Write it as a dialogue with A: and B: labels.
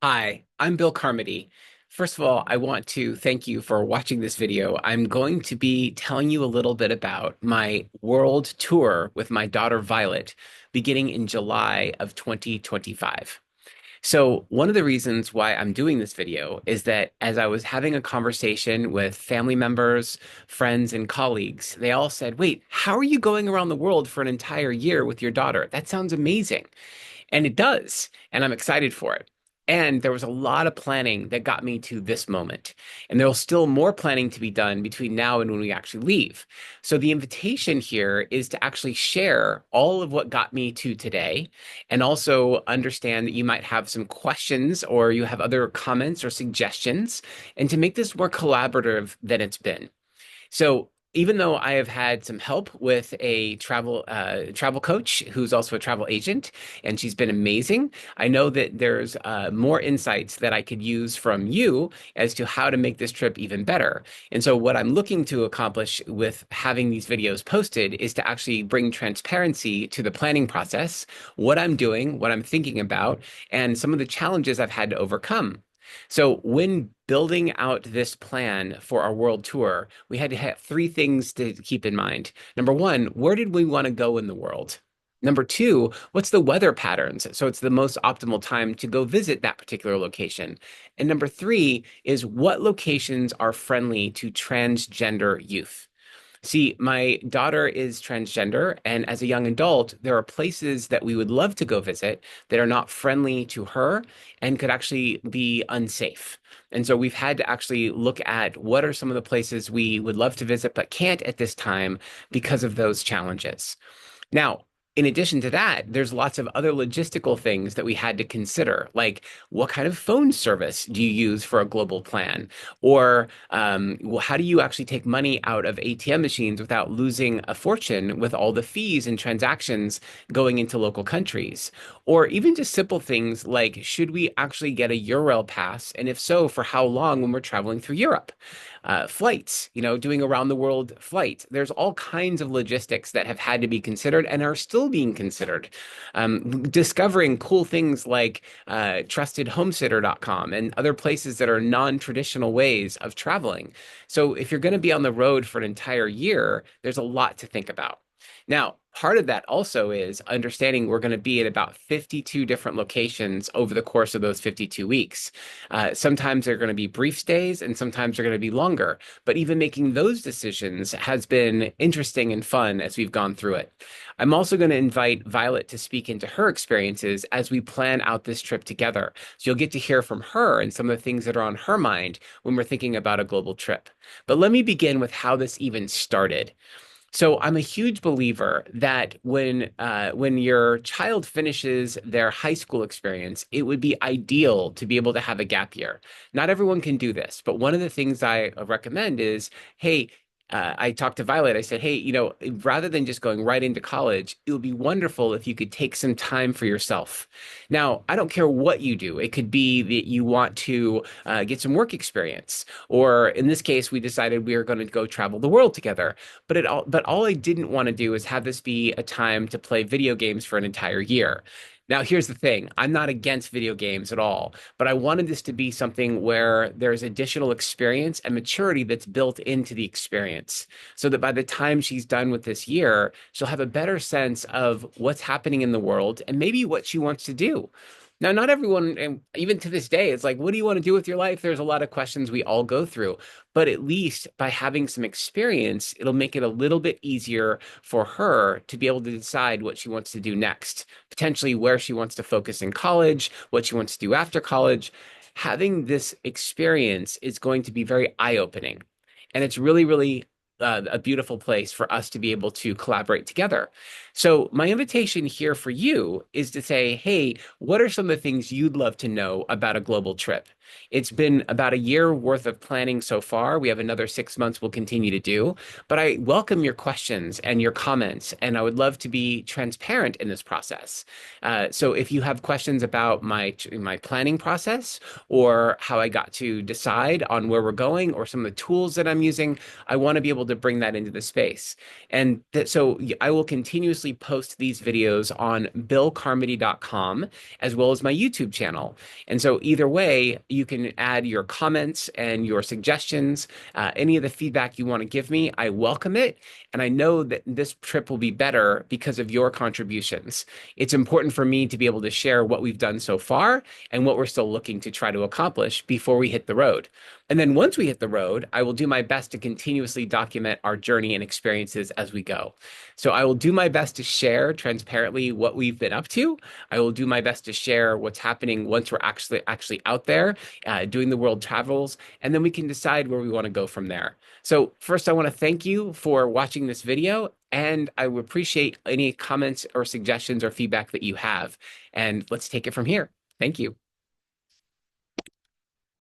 A: Hi, I'm Bill Carmody. First of all, I want to thank you for watching this video. I'm going to be telling you a little bit about my world tour with my daughter Violet beginning in July of 2025. So, one of the reasons why I'm doing this video is that as I was having a conversation with family members, friends, and colleagues, they all said, "Wait, how are you going around the world for an entire year with your daughter? That sounds amazing." And it does. And I'm excited for it. And there was a lot of planning that got me to this moment. And there's still more planning to be done between now and when we actually leave. So the invitation here is to actually share all of what got me to today and also understand that you might have some questions or you have other comments or suggestions and to make this more collaborative than it's been. So even though I have had some help with a travel coach who's also a travel agent, and she's been amazing, I know that there's more insights that I could use from you as to how to make this trip even better. And so what I'm looking to accomplish with having these videos posted is to actually bring transparency to the planning process, what I'm doing, what I'm thinking about, and some of the challenges I've had to overcome. So, when building out this plan for our world tour, we had to have three things to keep in mind. Number one, where did we want to go in the world? Number two, what's the weather patterns? So it's the most optimal time to go visit that particular location. And number three is what locations are friendly to transgender youth? See, my daughter is transgender, and as a young adult, there are places that we would love to go visit that are not friendly to her and could actually be unsafe. And so we've had to actually look at what are some of the places we would love to visit but can't at this time because of those challenges. Now, in addition to that, there's lots of other logistical things that we had to consider, like what kind of phone service do you use for a global plan? Or well, how do you actually take money out of ATM machines without losing a fortune with all the fees and transactions going into local countries? Or even just simple things like, should we actually get a Eurail pass? And if so, for how long when we're traveling through Europe? Flights, doing around the world flight. There's all kinds of logistics that have had to be considered and are still being considered. Discovering cool things like trustedhomesitter.com and other places that are non-traditional ways of traveling. So if you're going to be on the road for an entire year, there's a lot to think about. Now, part of that also is understanding we're going to be at about 52 different locations over the course of those 52 weeks. Sometimes they're going to be brief stays and sometimes they're going to be longer. But even making those decisions has been interesting and fun as we've gone through it. I'm also going to invite Violet to speak into her experiences as we plan out this trip together. So you'll get to hear from her and some of the things that are on her mind when we're thinking about a global trip. But let me begin with how this even started. So I'm a huge believer that when your child finishes their high school experience, it would be ideal to be able to have a gap year. Not everyone can do this, but one of the things I recommend is, hey, I talked to Violet. I said, hey, rather than just going right into college, it would be wonderful if you could take some time for yourself. Now, I don't care what you do. It could be that you want to get some work experience, or in this case, we decided we were going to go travel the world together. But all I didn't want to do is have this be a time to play video games for an entire year. Now, here's the thing. I'm not against video games at all, but I wanted this to be something where there's additional experience and maturity that's built into the experience so that by the time she's done with this year, she'll have a better sense of what's happening in the world and maybe what she wants to do. Now, not everyone, and even to this day, it's like, what do you want to do with your life? There's a lot of questions we all go through. But at least by having some experience, it'll make it a little bit easier for her to be able to decide what she wants to do next, potentially where she wants to focus in college, what she wants to do after college. Having this experience is going to be very eye-opening. And it's really, really a beautiful place for us to be able to collaborate together. So, my invitation here for you is to say, hey, what are some of the things you'd love to know about a global trip? It's been about a year worth of planning so far. We have another 6 months we'll continue to do, but I welcome your questions and your comments, and I would love to be transparent in this process. So if you have questions about my planning process or how I got to decide on where we're going or some of the tools that I'm using, I want to be able to bring that into the space. And so I will continuously post these videos on billcarmody.com as well as my YouTube channel. And so either way, you can add your comments and your suggestions, any of the feedback you want to give me. I welcome it. And I know that this trip will be better because of your contributions. It's important for me to be able to share what we've done so far and what we're still looking to try to accomplish before we hit the road. And then once we hit the road, I will do my best to continuously document our journey and experiences as we go. So I will do my best to share transparently what we've been up to. I will do my best to share what's happening once we're actually out there doing the world travels, and then we can decide where we want to go from there. So first, I want to thank you for watching this video, and I would appreciate any comments or suggestions or feedback that you have. And let's take it from here. Thank you.